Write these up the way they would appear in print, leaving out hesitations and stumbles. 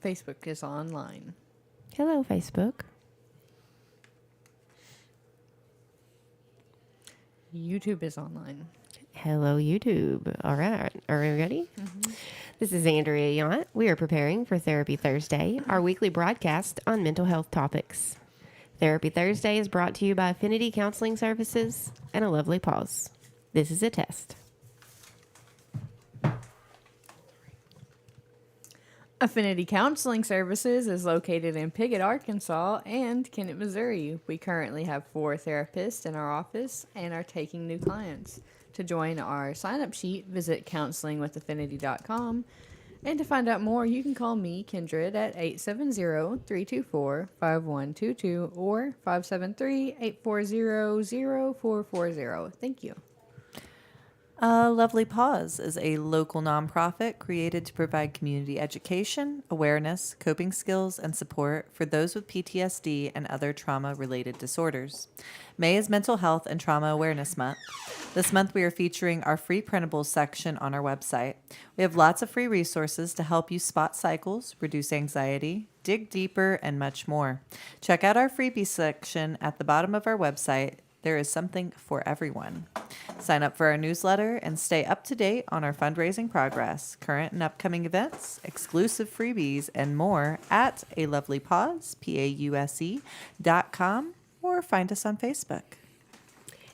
Facebook is online. Hello, Facebook. YouTube is online. Hello, YouTube. All right. Are we ready? Mm-hmm. This is Andrea Yount. We are preparing for Therapy Thursday, our weekly broadcast on mental health topics. Therapy Thursday is brought to you by Affinity Counseling Services and A Lovely Pause. This is a test. Affinity Counseling Services is located in Piggott, Arkansas, and Kennett, Missouri. We currently have 4 therapists in our office and are taking new clients. To join our sign-up sheet, visit counselingwithaffinity.com. And to find out more, you can call me, Kindred, at 870-324-5122 or 573-840-0440. Thank you. Lovely Pause is a local nonprofit created to provide community education, awareness, coping skills, and support for those with PTSD and other trauma-related disorders. May is Mental Health and Trauma Awareness Month. This month we are featuring our free printables section on our website. We have lots of free resources to help you spot cycles, reduce anxiety, dig deeper, and much more. Check out our freebie section at the bottom of our website. There is something for everyone. Sign up for our newsletter and stay up to date on our fundraising progress, current and upcoming events, exclusive freebies, and more at alovelypause.com or find us on Facebook.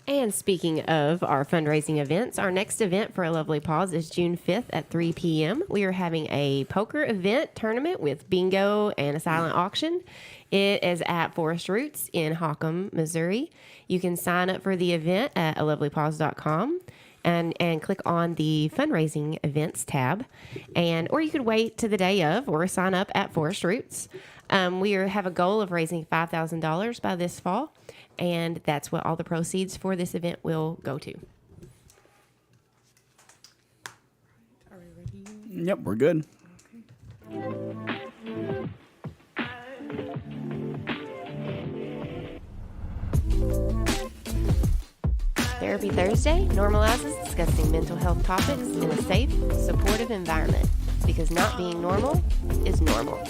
And speaking of our fundraising events, our next event for A Lovely Pause is June 5th at 3 p.m. We are having a poker event tournament with bingo and a silent auction. It is at Forest Roots in Hockham, Missouri. You can sign up for the event at alovelypause.com and click on the fundraising events tab. Or you could wait to the day of or sign up at Forest Roots. We have a goal of raising $5,000 by this fall, and that's what all the proceeds for this event will go to. Are we ready? Yep, we're good. Therapy Thursday normalizes discussing mental health topics in a safe, supportive environment, because not being normal is normal.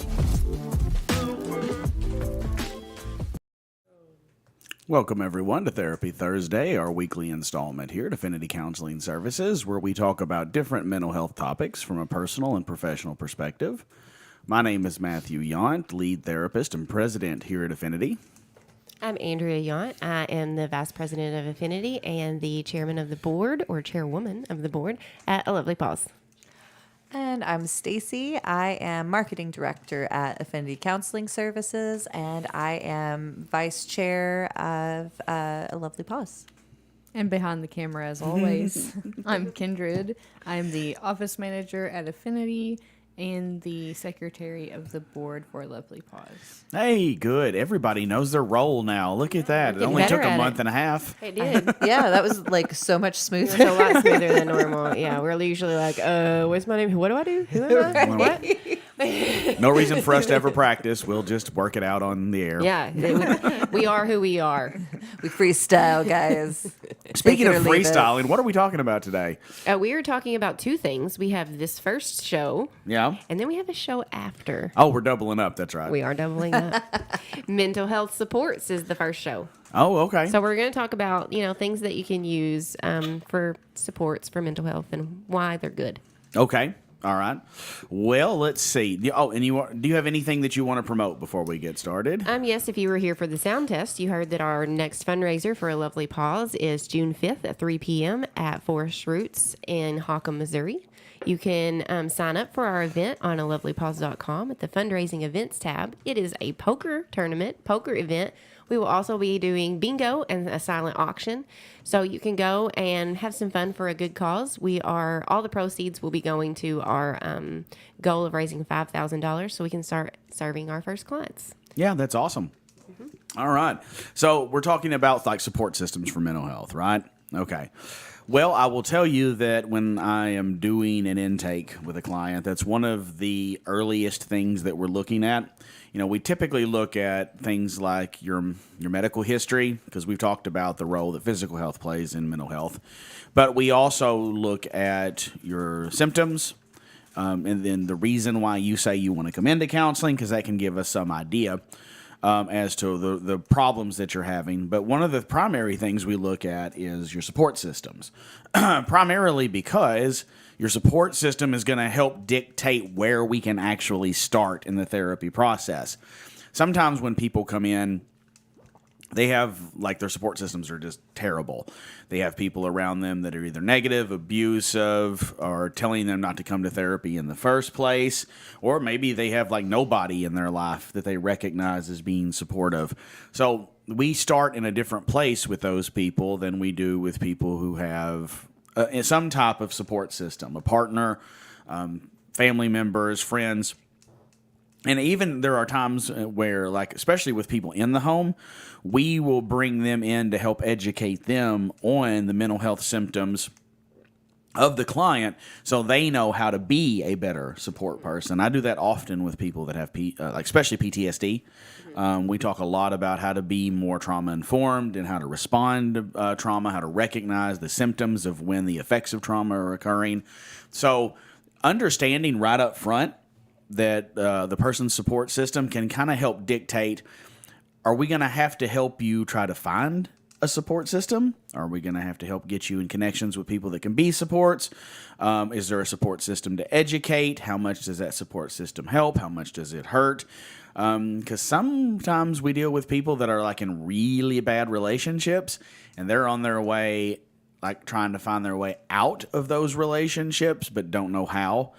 Welcome, everyone, to Therapy Thursday, our weekly installment here at Affinity Counseling Services, where we talk about different mental health topics from a personal and professional perspective. My name is Matthew Yount, lead therapist and president here at Affinity. I'm Andrea Yount. I am the vice president of Affinity and the chairman of the board, or chairwoman of the board, at A Lovely Pause. And I'm Stacy. I am marketing director at Affinity Counseling Services, and I am vice chair of A Lovely Pause. And behind the camera, as always, I'm Kindred. I'm the office manager at Affinity and the secretary of the board for Lovely Pause. Hey, good. Everybody knows their role now. Look at that. It Getting only better took a at month it. and a half. It did. Yeah, that was like so much It smoother. was a lot smoother than normal. Yeah, we're usually like, what's my name? What do I do? Who am I? What? No reason for us to ever practice. We'll just work it out on the air. Yeah, we are who we are. We freestyle, guys. Speaking Take it of or leave it. freestyling, what are we talking about today? We are talking about 2 things. We have this first show, Yeah? and then we have a show after. Oh, we're doubling up. That's right. We are doubling up. Mental health supports is the first show. Oh, okay. So we're going to talk about, things that you can use for supports for mental health and why they're good. Okay. All right. Well, let's see. Oh, and do you have anything that you want to promote before we get started? Yes, if you were here for the sound test, you heard that our next fundraiser for A Lovely Pause is June 5th at 3 p.m. at Forest Roots in Hockham, Missouri. You can sign up for our event on alovelypause.com at the fundraising events tab. It is a poker event. We will also be doing bingo and a silent auction. So you can go and have some fun for a good cause. All the proceeds will be going to our goal of raising $5,000 so we can start serving our first clients. Yeah, that's awesome. All right. So we're talking about like support systems for mental health, right? Okay. Well, I will tell you that when I am doing an intake with a client, that's one of the earliest things that we're looking at. We typically look at things like your medical history, because we've talked about the role that physical health plays in mental health. But we also look at your symptoms. and then the reason why you say you want to come into counseling, because that can give us some idea as to the problems that you're having. But one of the primary things we look at is your support systems, primarily because your support system is going to help dictate where we can actually start in the therapy process. Sometimes when people come in, they have, like, their support systems are just terrible. They have people around them that are either negative, abusive, or telling them not to come to therapy in the first place. Or maybe they have, like, nobody in their life that they recognize as being supportive. So we start in a different place with those people than we do with people who have some type of support system, a partner, family members, friends. And even there are times where, like, especially with people in the home, we will bring them in to help educate them on the mental health symptoms of the client so they know how to be a better support person. I do that often with people that have, like, especially PTSD. We talk a lot about how to be more trauma-informed and how to respond to trauma, how to recognize the symptoms of when the effects of trauma are occurring. So understanding right up front that the person's support system can kind of help dictate, are we going to have to help you try to find a support system? Are we going to have to help get you in connections with people that can be supports? Is there a support system to educate? How much does that support system help? How much does it hurt? Because sometimes we deal with people that are, like, in really bad relationships, and they're on their way, like, trying to find their way out of those relationships, but don't know how.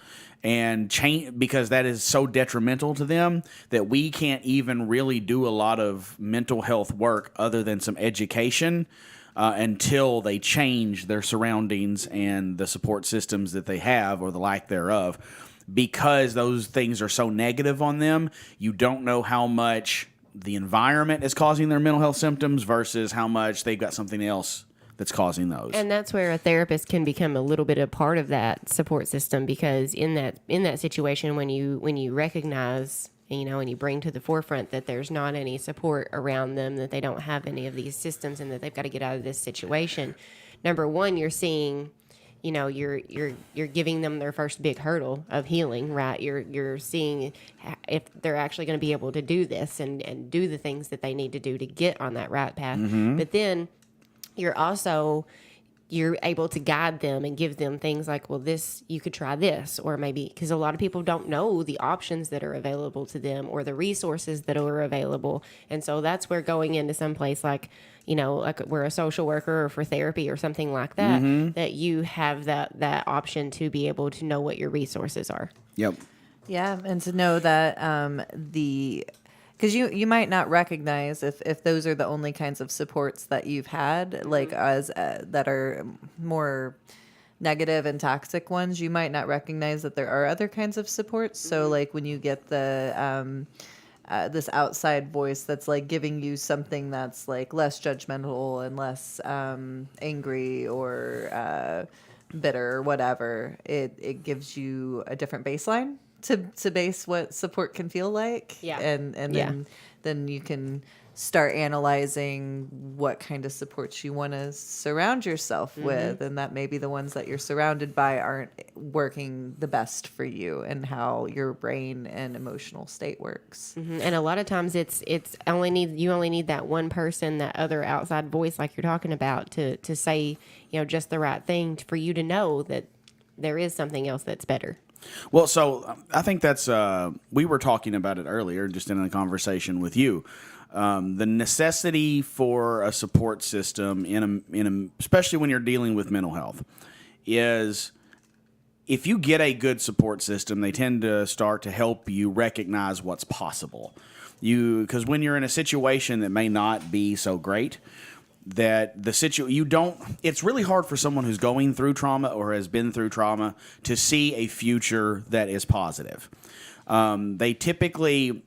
And change, because that is so detrimental to them that we can't even really do a lot of mental health work other than some education until they change their surroundings and the support systems that they have or the lack thereof. Because those things are so negative on them, you don't know how much the environment is causing their mental health symptoms versus how much they've got something else that's causing those. And that's where a therapist can become a little bit a part of that support system, because in that situation, when you recognize, and you bring to the forefront that there's not any support around them, that they don't have any of these systems, and that they've got to get out of this situation. Number one, you're seeing, you're giving them their first big hurdle of healing, right? You're seeing if they're actually going to be able to do this and do the things that they need to do to get on that right path. Mm-hmm. But then you're able to guide them and give them things like, well, this, you could try this, or maybe, because a lot of people don't know the options that are available to them or the resources that are available. And so that's where going into some place like we're a social worker or for therapy or something like that, mm-hmm. that you have that option to be able to know what your resources are. Yep. Yeah. And to know that because you might not recognize if those are the only kinds of supports that you've had, like as that are more negative and toxic ones, you might not recognize that there are other kinds of supports. So like when you get the this outside voice that's like giving you something that's like less judgmental and less angry or bitter or whatever, it gives you a different baseline to base what support can feel like. Yeah. And then you can start analyzing what kind of supports you want to surround yourself mm-hmm. with, and that maybe the ones that you're surrounded by aren't working the best for you and how your brain and emotional state works. Mm-hmm. And a lot of times you only need that one person, that other outside voice like you're talking about, to say, just the right thing for you to know that there is something else that's better. Well, so I think that's we were talking about it earlier, just in a conversation with you. The necessity for a support system especially when you're dealing with mental health, is if you get a good support system, they tend to start to help you recognize what's possible. Because when you're in a situation that may not be so great, that it's really hard for someone who's going through trauma or has been through trauma to see a future that is positive. They typically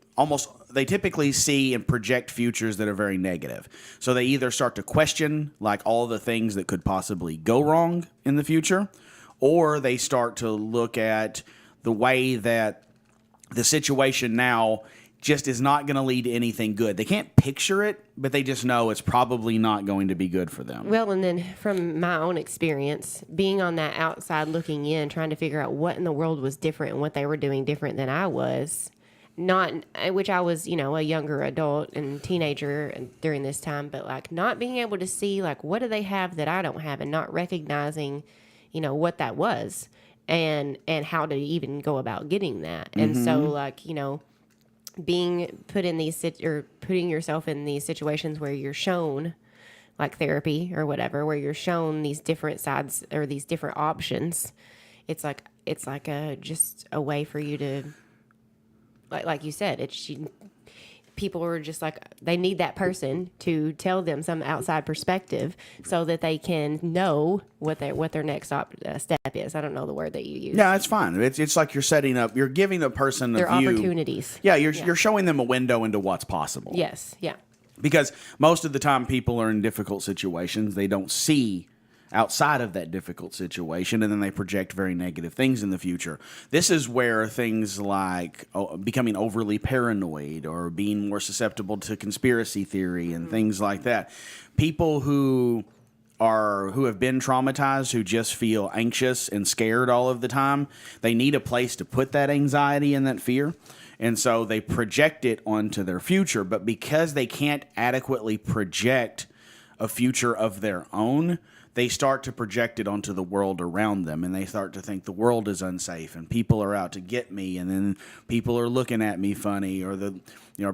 see and project futures that are very negative. So they either start to question like all the things that could possibly go wrong in the future, or they start to look at the way that the situation now just is not going to lead to anything good. They can't picture it, but they just know it's probably not going to be good for them. Well, and then from my own experience, being on that outside looking in, trying to figure out what in the world was different and what they were doing different than I was, which I was, a younger adult and teenager during this time, but like not being able to see like what do they have that I don't have, and not recognizing, what that was and how to even go about getting that. And so like, being put in putting yourself in these situations where you're shown like therapy or whatever, where you're shown these different sides or these different options, it's like just a way for you to, like you said, people are just like, they need that person to tell them some outside perspective so that they can know what their next step is. I don't know the word that you use. Yeah, it's fine. It's like you're giving a person their a view. Opportunities. Yeah, you're showing them a window into what's possible. Yes, yeah. Because most of the time people are in difficult situations. They don't see outside of that difficult situation, and then they project very negative things in the future. This is where things like becoming overly paranoid or being more susceptible to conspiracy theory and things like that. People who have been traumatized, who just feel anxious and scared all of the time, they need a place to put that anxiety and that fear. And so they project it onto their future. But because they can't adequately project a future of their own, they start to project it onto the world around them, and they start to think the world is unsafe and people are out to get me, and then people are looking at me funny, or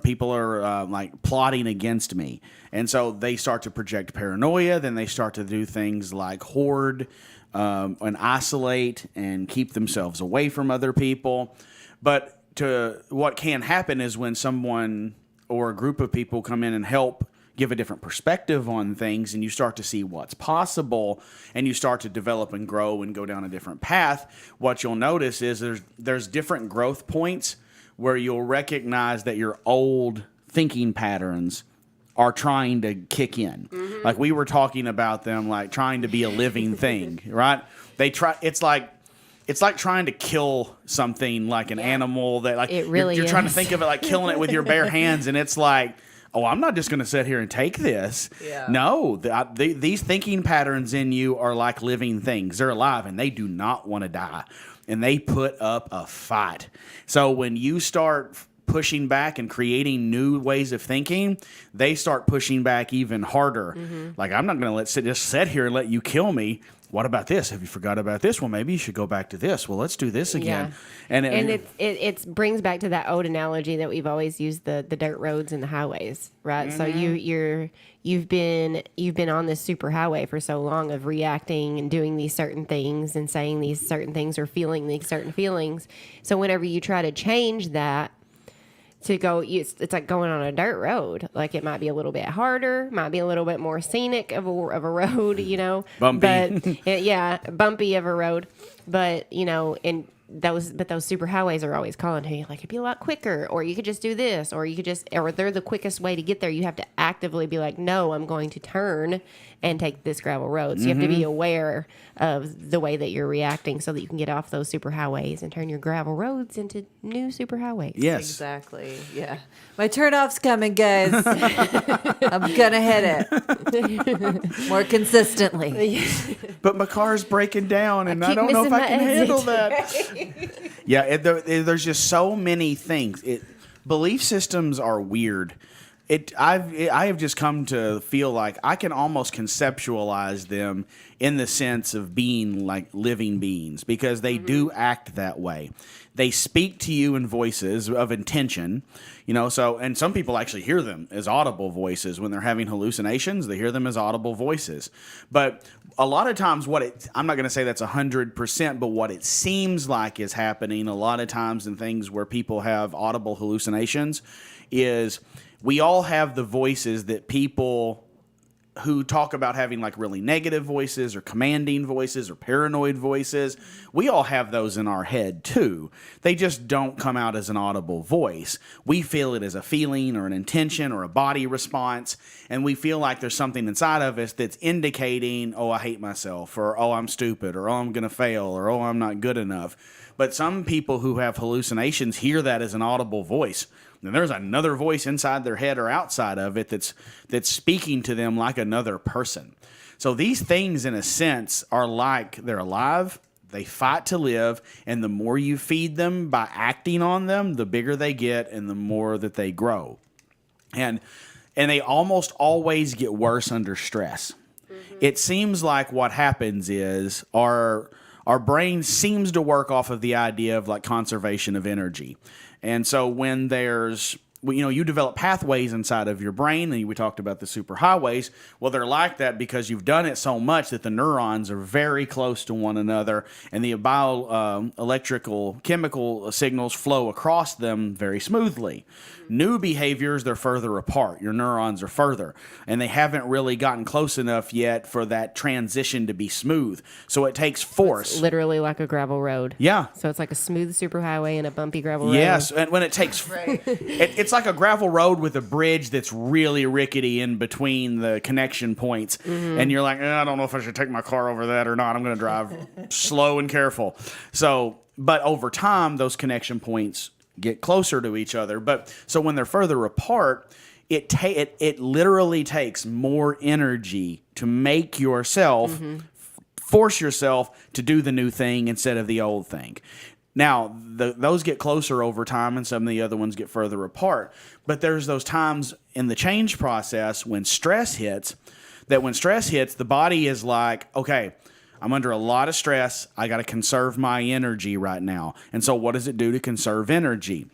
people are like plotting against me. And so they start to project paranoia. Then they start to do things like hoard and isolate and keep themselves away from other people. But what can happen is when someone or a group of people come in and help give a different perspective on things, and you start to see what's possible, and you start to develop and grow and go down a different path, what you'll notice is there's different growth points where you'll recognize that your old thinking patterns are trying to kick in. Mm-hmm. Like we were talking about them, like trying to be a living thing, right? It's like trying to kill something like an animal that like it really you're is. Trying to think of it like killing it with your bare hands, and it's like, oh, I'm not just going to sit here and take this. Yeah. No, these thinking patterns in you are like living things. They're alive, and they do not want to die, and they put up a fight. So when you start pushing back and creating new ways of thinking, they start pushing back even harder. Mm-hmm. Like, I'm not going to just sit here and let you kill me. What about this? Have you forgot about this? Well, maybe you should go back to this. Well, let's do this again. Yeah. And it brings back to that old analogy that we've always used, the dirt roads and the highways, right? Mm-hmm. So you've been on this super highway for so long of reacting and doing these certain things and saying these certain things or feeling these certain feelings. So whenever you try to change that, it's like going on a dirt road. Like it might be a little bit harder, might be a little bit more scenic of a road, Bumpy. But bumpy of a road. But those superhighways are always calling to you, like, it'd be a lot quicker, or you could just do this, or they're the quickest way to get there. You have to actively be like, no, I'm going to turn and take this gravel road. So you have to be aware of the way that you're reacting so that you can get off those superhighways and turn your gravel roads into new superhighways. Yes. Exactly. Yeah. My turnoff's coming, guys. I'm going to hit it more consistently. But my car's breaking down, and I don't know if I can handle that. Yeah, there's just so many things. Belief systems are weird. I have just come to feel like I can almost conceptualize them in the sense of being like living beings, because they do act that way. They speak to you in voices of intention, and some people actually hear them as audible voices when they're having hallucinations. They hear them as audible voices. But a lot of times I'm not going to say that's 100%, but what it seems like is happening a lot of times in things where people have audible hallucinations is we all have the voices that people who talk about having like really negative voices or commanding voices or paranoid voices. We all have those in our head too. They just don't come out as an audible voice. We feel it as a feeling or an intention or a body response, and we feel like there's something inside of us that's indicating, oh, I hate myself, or oh, I'm stupid, or oh, I'm going to fail, or oh, I'm not good enough. But some people who have hallucinations hear that as an audible voice. then there's another voice inside their head or outside of it that's speaking to them like another person. So these things, in a sense, are like they're alive. They fight to live, and the more you feed them by acting on them, the bigger they get and the more that they grow. And they almost always get worse under stress. It seems like what happens is our brain seems to work off of the idea of like conservation of energy. And so when there's, you develop pathways inside of your brain, and we talked about the superhighways. Well, they're like that because you've done it so much that the neurons are very close to one another, and the electrical chemical signals flow across them very smoothly. New behaviors, they're further apart. Your neurons are further, and they haven't really gotten close enough yet for that transition to be smooth. So it takes force. It's literally like a gravel road. Yeah. So it's like a smooth superhighway and a bumpy gravel road. Yes, and when it takes, it's like a gravel road with a bridge that's really rickety in between the connection points, and you're like, I don't know if I should take my car over that or not. I'm going to drive slow and careful. So, but over time, those connection points get closer to each other. But so when they're further apart, it literally takes more energy to make yourself force yourself to do the new thing instead of the old thing. Now, those get closer over time, and some of the other ones get further apart. But there's those times in the change process when stress hits, the body is like, okay, I'm under a lot of stress. I got to conserve my energy right now. And so what does it do to conserve energy?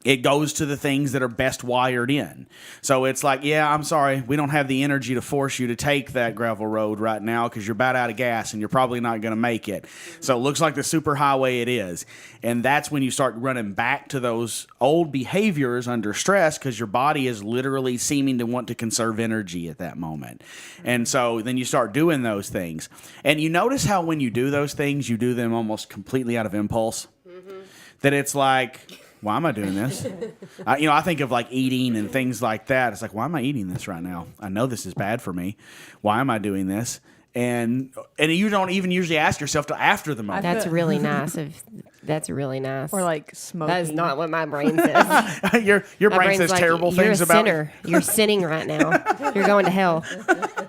It goes to the things that are best wired in. So it's like, yeah, I'm sorry, we don't have the energy to force you to take that gravel road right now because you're about out of gas and you're probably not going to make it. So it looks like the superhighway it is. And that's when you start running back to those old behaviors under stress because your body is literally seeming to want to conserve energy at that moment. And so then you start doing those things. And you notice how when you do those things, you do them almost completely out of impulse. That it's like, why am I doing this? I think of like eating and things like that. It's like, why am I eating this right now? I know this is bad for me. Why am I doing this? And you don't even usually ask yourself till after the moment. That's really nice. That's really nice. Or like smoking. That is not what my brain says. your My brain brain's says like, terrible you're things a about sinner. You're sinning right now. You're going to hell.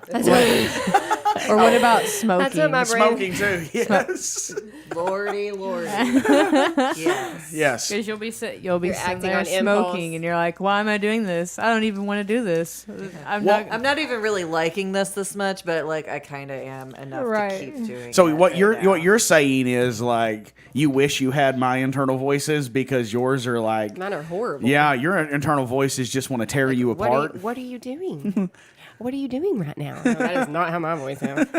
That's what, Or what about smoking? that's what my brain. smoking too. Yes. Lordy. Yes. Yes. Because you'll be sitting You're there acting on smoking, impulse. and you're like, "Why am I doing this? I don't even want to do this. I'm Well, not." I'm not even really liking this much, but like I kind of am enough Right. to keep doing. So it what right you're now. what you're saying is like you wish you had my internal voices because yours are like, Mine are horrible. yeah, your internal voices just want to tear you apart. What are you doing? What are you doing right now? No, that is not how my voice sounds.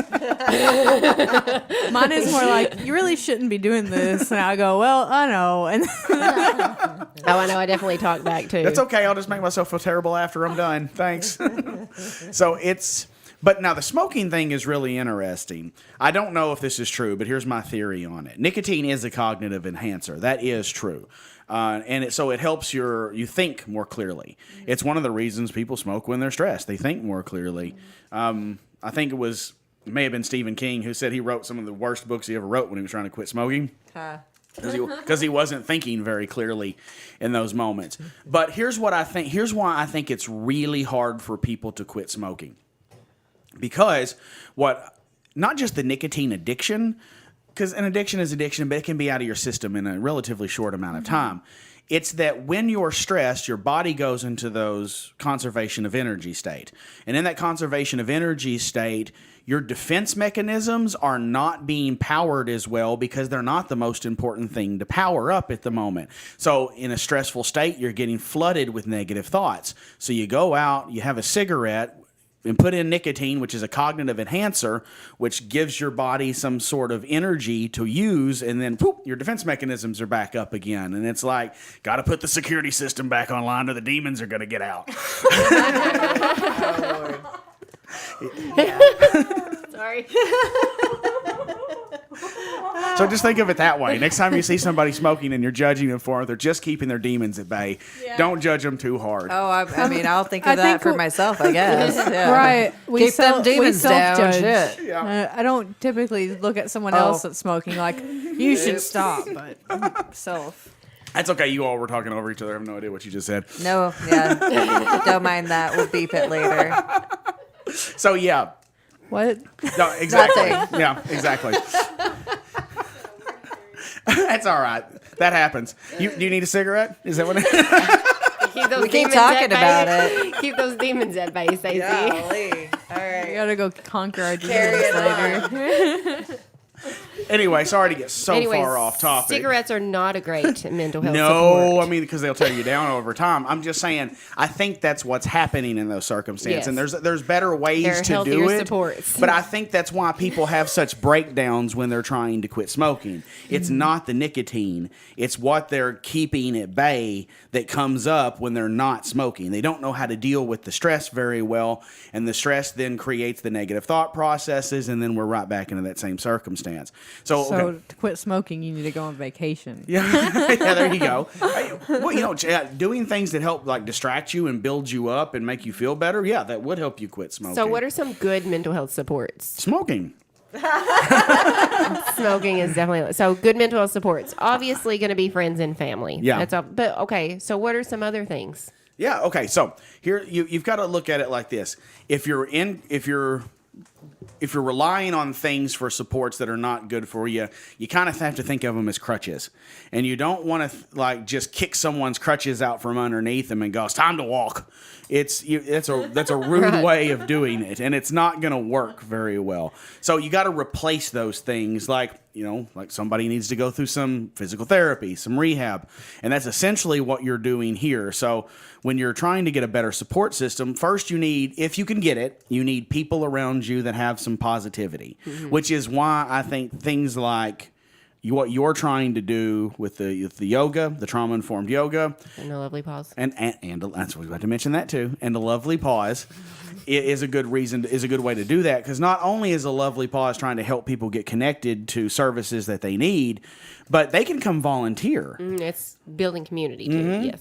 Mine is more like, "You really shouldn't be doing this," and I go, "Well, I know." And Oh, I know. I definitely talk back too. That's okay. I'll just make myself feel terrible after I'm done. Thanks. But now the smoking thing is really interesting. I don't know if this is true, but here's my theory on it. Nicotine is a cognitive enhancer. That is true. So it helps you think more clearly. It's one of the reasons people smoke when they're stressed. They think more clearly. I think it may have been Stephen King who said he wrote some of the worst books he ever wrote when he was trying to quit smoking. Because he wasn't thinking very clearly in those moments. But here's why I think it's really hard for people to quit smoking. Because not just the nicotine addiction, because an addiction is addiction, but it can be out of your system in a relatively short amount of time. It's that when you're stressed, your body goes into those conservation of energy state. And in that conservation of energy state, your defense mechanisms are not being powered as well because they're not the most important thing to power up at the moment. So in a stressful state, you're getting flooded with negative thoughts. So you go out, you have a cigarette, and put in nicotine, which is a cognitive enhancer, which gives your body some sort of energy to use, and then poof, your defense mechanisms are back up again. And it's like, got to put the security system back online or the demons are going to get out. Oh, Lord. Sorry. So just think of it that way. Next time you see somebody smoking and you're judging them for it, they're just keeping their demons at bay. Yeah. Don't judge them too hard. Oh, I mean, I'll think of I that think for we- myself, I guess. Yeah. right, Keep them demons down. self-judge. Shit. I don't typically look at someone else that's smoking like, "You should stop," but self. That's okay. You all were talking over each other. I have no idea what you just said. No, yeah. Don't mind that. We'll beep it later. So, yeah. What? No, exactly. Nothing. Yeah, exactly. That's all right. That happens. Do you need a cigarette? Is that what it is? Keep those We keep demons talking at bay. about it. Keep those demons at bay, Stacey. Golly. All We right. gotta go conquer our Carry demons it later. Anyway, sorry to get so Anyways, far off topic. cigarettes are not a great mental health No, support. I mean, because they'll tear you down over time. I'm just saying, I think that's what's happening in those circumstances. Yes. And there's better ways There are to healthier do it. supports. But I think that's why people have such breakdowns when they're trying to quit smoking. It's not the nicotine, it's what they're keeping at bay that comes up when they're not smoking. They don't know how to deal with the stress very well, and the stress then creates the negative thought processes, and then we're right back into that same circumstance. So So okay. to quit smoking, you need to go on vacation. Yeah, yeah, there you go. Hey, well, doing things that help like distract you and build you up and make you feel better, yeah, that would help you quit smoking. So, what are some good mental health supports? smoking? Smoking is definitely so. Good mental health supports. Obviously, going to be friends and family. Yeah. That's all. But okay, so what are some other things? Yeah, okay. So here you've got to look at it like this. If you're relying on things for supports that are not good for you, you kind of have to think of them as crutches. And you don't want to just kick someone's crutches out from underneath them and go, "It's time to walk." That's a rude Right. way of doing it, and it's not going to work very well. So you got to replace those things, like somebody needs to go through some physical therapy, some rehab, and that's essentially what you're doing here. So when you're trying to get a better support system, first you need, if you can get it, you need people around you that have some positivity, which is why I think things like what you're trying to do with the yoga, the trauma-informed yoga, And a lovely pause. and that's what we about to mention that too, and a lovely pause is a good way to do that, because not only is a lovely pause trying to help people get connected to services that they need, but they can come volunteer. It's building community too. Yes.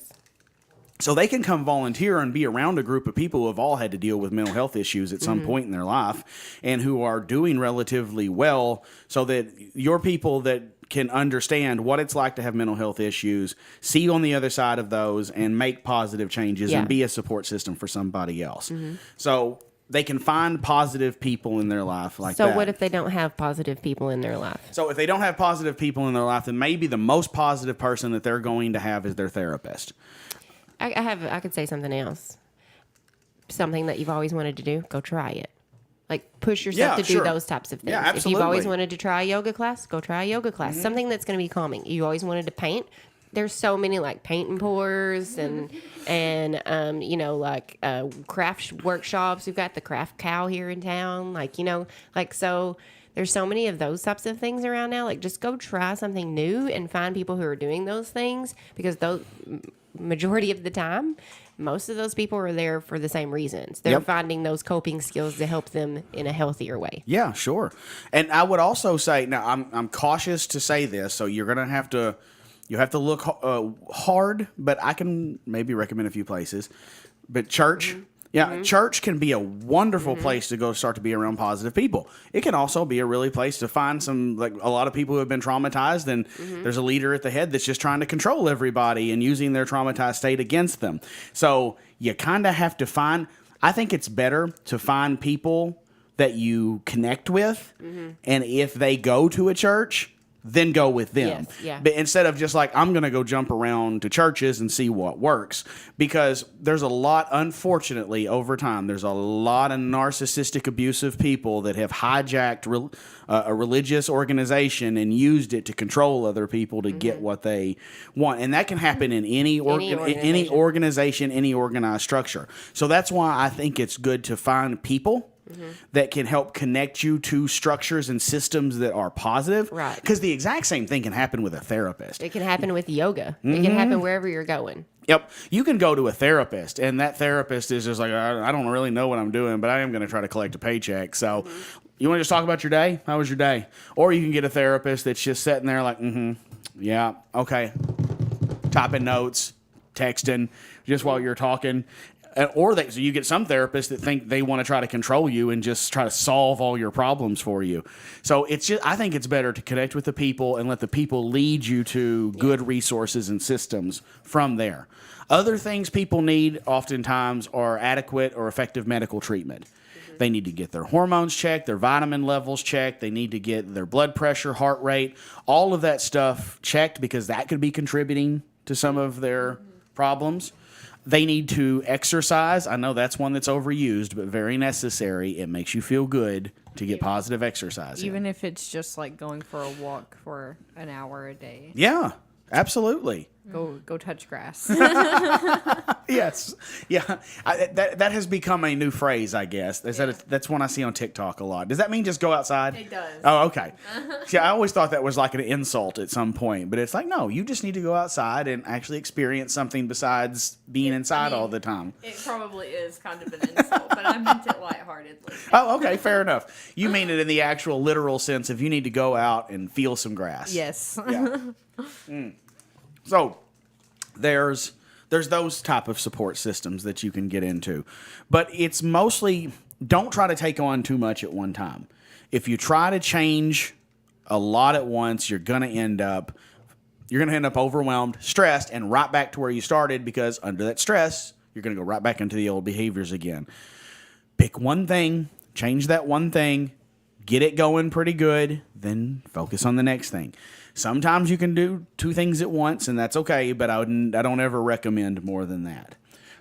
So they can come volunteer and be around a group of people who have all had to deal with mental health issues at some point in their life and who are doing relatively well, so that your people that can understand what it's like to have mental health issues, see on the other side of those, and make positive changes Yeah. and be a support system for somebody else. So they can find positive people in their life like So that. what if they don't have positive people in their life? So if they don't have positive people in their life, then maybe the most positive person that they're going to have is their therapist. I could say something else. Something that you've always wanted to do, go try it. Like push yourself Yeah, to do sure. those types of things. Yeah, If you've always absolutely. wanted to try a yoga class, go try a yoga class. Something that's going to be calming. You always wanted to paint. There's so many like paint and pours and craft workshops. We've got the craft cow here in town. So there's so many of those types of things around now. Like just go try something new and find people who are doing those things, because those majority of the time, most of those people are there for the same reasons. They're Yep. finding those coping skills to help them in a healthier way. Yeah, sure. And I would also say, now I'm cautious to say this, so you're gonna have to look hard, but I can maybe recommend a few places. But church. Yeah, church can be a wonderful place to go start to be around positive people. It can also be a really place to find a lot of people who have been traumatized, and there's a leader at the head that's just trying to control everybody and using their traumatized state against them. So you kind of have to I think it's better to find people that you connect with, and if they go to a church, then go with them. Yes, yeah. But instead of just like, I'm going to go jump around to churches and see what works, because there's a lot, unfortunately, over time, there's a lot of narcissistic, abusive people that have hijacked a religious organization and used it to control other people to get what they want. And that can happen in any organization, any organized structure. So that's why I think it's good to find people that can help connect you to structures and systems that are positive. Right. Because the exact same thing can happen with a therapist. It can happen with yoga. It can happen wherever you're going. Yep. You can go to a therapist, and that therapist is just like, I don't really know what I'm doing, but I am going to try to collect a paycheck. So you want to just talk about your day? How was your day? Or you can get a therapist that's just sitting there like, yeah, okay. Typing notes, texting, just while you're talking. So you get some therapists that think they want to try to control you and just try to solve all your problems for you. So I think it's better to connect with the people and let the people lead you to good resources and systems from there. Other things people need oftentimes are adequate or effective medical treatment. They need to get their hormones checked, their vitamin levels checked. They need to get their blood pressure, heart rate, all of that stuff checked because that could be contributing to some of their problems. They need to exercise. I know that's one that's overused, but very necessary. It makes you feel good to get positive exercise. Even if it's just like going for a walk for an hour a day. Yeah, absolutely. Go touch grass. Yes. Yeah. That has become a new phrase, I guess. That's one I see on TikTok a lot. Does that mean just go outside? It does. Oh, okay. See, I always thought that was like an insult at some point, but it's like, no, you just need to go outside and actually experience something besides being inside all the time. It probably is kind of an insult, but I meant it lightheartedly. Oh, okay. Fair enough. You mean it in the actual literal sense of you need to go out and feel some grass. Yes. Yeah. So there's those type of support systems that you can get into, but it's mostly don't try to take on too much at one time. If you try to change a lot at once, you're gonna end up overwhelmed, stressed, and right back to where you started because under that stress, you're gonna go right back into the old behaviors again. Pick one thing, change that one thing, get it going pretty good, then focus on the next thing. Sometimes you can do two things at once, and that's okay, but I don't ever recommend more than that.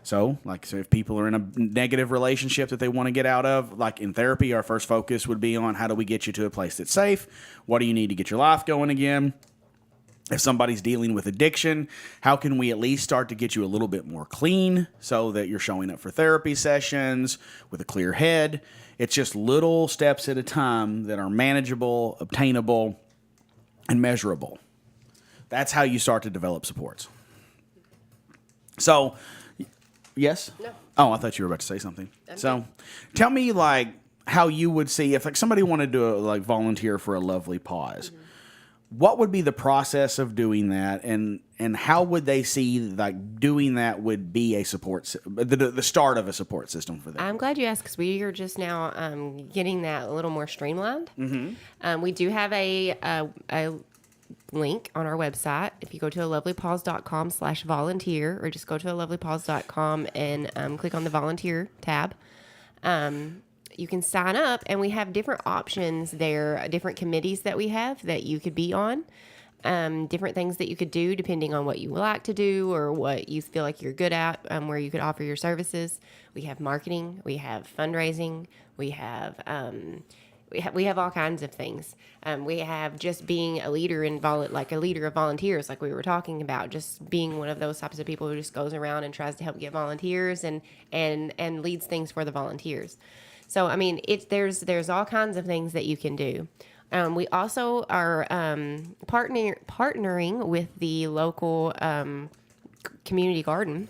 So if people are in a negative relationship that they want to get out of, like in therapy, our first focus would be on how do we get you to a place that's safe? What do you need to get your life going again? If somebody's dealing with addiction, how can we at least start to get you a little bit more clean so that you're showing up for therapy sessions with a clear head? It's just little steps at a time that are manageable, obtainable, and measurable. That's how you start to develop supports. So, yes? No. Oh, I thought you were about to say something. Tell me how you would see if somebody wanted to volunteer for a Lovely Pause. Mm-hmm. What would be the process of doing that, and how would they see doing that would be a the start of a support system for them? I'm glad you asked because we are just now getting that a little more streamlined. Mm-hmm. We do have a link on our website. If you go to alovelypause.com/volunteer, or just go to alovelypause.com and click on the volunteer tab. You can sign up, and we have different options there, different committees that we have that you could be on, different things that you could do depending on what you like to do or what you feel like you're good at, where you could offer your services. We have marketing, we have fundraising, we have all kinds of things. We have just being a leader a leader of volunteers, like we were talking about, just being one of those types of people who just goes around and tries to help get volunteers and leads things for the volunteers. So, I mean, there's all kinds of things that you can do. We also are partnering with the local community garden,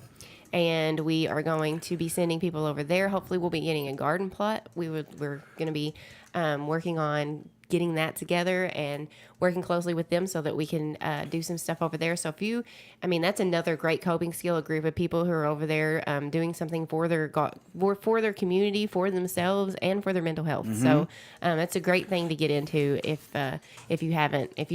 and we are going to be sending people over there. Hopefully, we'll be getting a garden plot. We're going to be working on getting that together and working closely with them so that we can do some stuff over there. So that's another great coping skill, a group of people who are over there doing something for their community, for themselves, and for their mental health. Mm-hmm. So that's a great thing to get into if you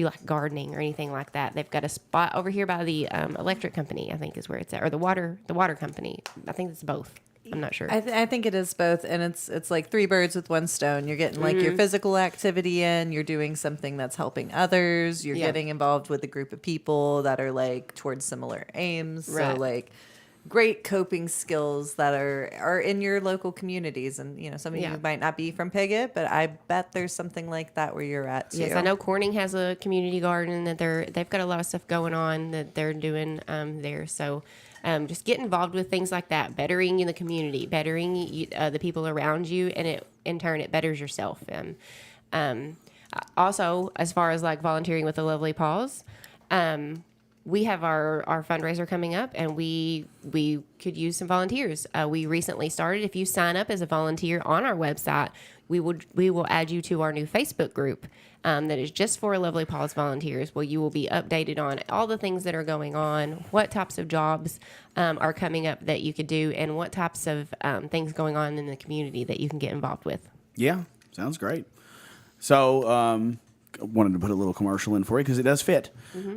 like gardening or anything like that. They've got a spot over here by the electric company, I think is where it's at, or the water company. I think it's both. I'm not sure. I think it is both, and it's like three birds with one stone. You're getting your physical activity in, you're doing something that's helping others, you're getting involved with a group of people that are towards similar aims. Right. So great coping skills that are in your local communities, and some of you might not be from Piggott, but I bet there's something like that where you're at too. Yes, I know Corning has a community garden that they've got a lot of stuff going on that they're doing there. So. Just get involved with things like that, bettering the community, bettering the people around you, and in turn it betters yourself. Also, as far as volunteering with the Lovely Pause, we have our fundraiser coming up, and we could use some volunteers. We recently started. If you sign up as a volunteer on our website, we will add you to our new Facebook group that is just for Lovely Paws volunteers, where you will be updated on all the things that are going on, what types of jobs are coming up that you could do, and what types of things going on in the community that you can get involved with. Yeah, sounds great. So, wanted to put a little commercial in for you because it does fit.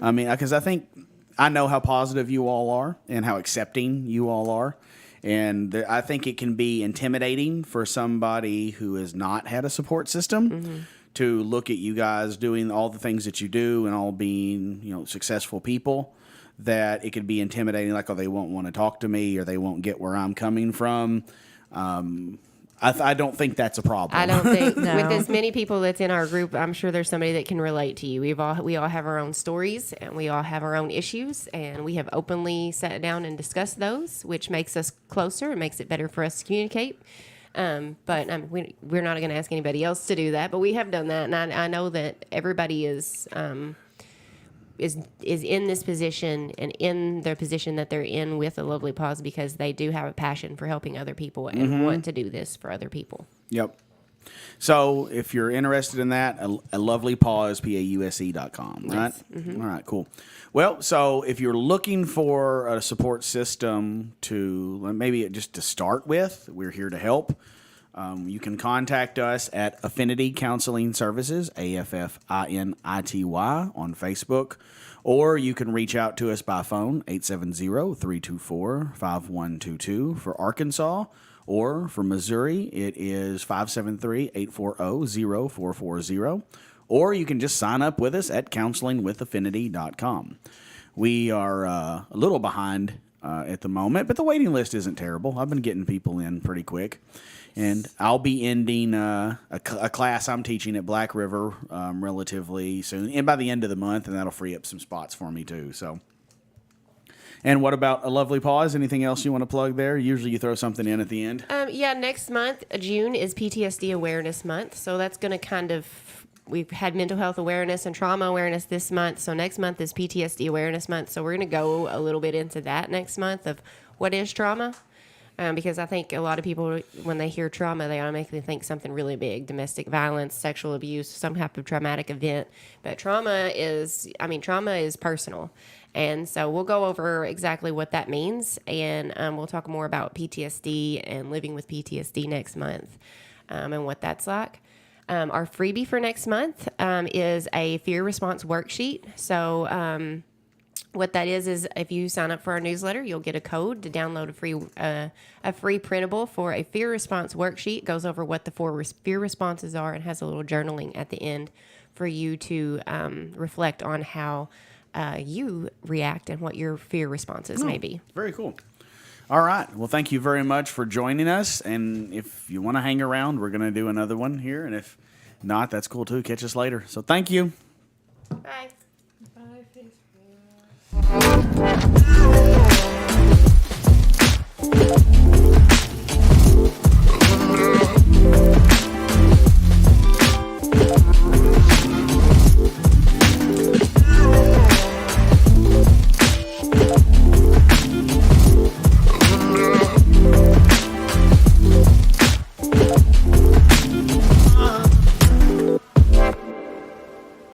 I mean, because I know how positive you all are and how accepting you all are. And I think it can be intimidating for somebody who has not had a support system to look at you guys doing all the things that you do and all being, successful people, that it could be intimidating, like, oh, they won't want to talk to me or they won't get where I'm coming from. I don't think that's a problem. I don't think No. with as many people that's in our group, I'm sure there's somebody that can relate to you. We all have our own stories, and we all have our own issues, and we have openly sat down and discussed those, which makes us closer and makes it better for us to communicate. But we're not going to ask anybody else to do that, but we have done that, and I know that everybody is in this position and in their position that they're in with a Lovely Paws because they do have a passion for helping other people and want to do this for other people. Yep. So if you're interested in that, a lovely paws, PAUSE.com, right? All right, cool. Well, so if you're looking for a support system to maybe just to start with, we're here to help. You can contact us at Affinity Counseling Services, AFFINITY, on Facebook, or you can reach out to us by phone, 870-324-5122 for Arkansas, or for Missouri, it is 573-840-0440, or you can just sign up with us at counselingwithaffinity.com. We are a little behind at the moment, but the waiting list isn't terrible. I've been getting people in pretty quick. And I'll be ending a class I'm teaching at Black River relatively soon, and by the end of the month, and that'll free up some spots for me too. So, and what about a Lovely Paws? Anything else you want to plug there? Usually you throw something in at the end. Yeah, next month, June, is PTSD Awareness Month, so that's going to we've had mental health awareness and trauma awareness this month, so next month is PTSD Awareness Month, so we're going to go a little bit into that next month of what is trauma. Because I think a lot of people, when they hear trauma, they automatically think something really big, domestic violence, sexual abuse, some type of traumatic event. But trauma is personal. And so we'll go over exactly what that means. And we'll talk more about PTSD and living with PTSD next month and what that's like. Our freebie for next month is a fear response worksheet. So what that is if you sign up for our newsletter, you'll get a code to download a free printable for a fear response worksheet. It goes over what the four fear responses are and has a little journaling at the end for you to reflect on how you react and what your fear responses may be. Very cool. All right. Well, thank you very much for joining us. And if you want to hang around, we're going to do another one here. And if not, that's cool too. Catch us later. So thank you. Bye. Bye, Facebook.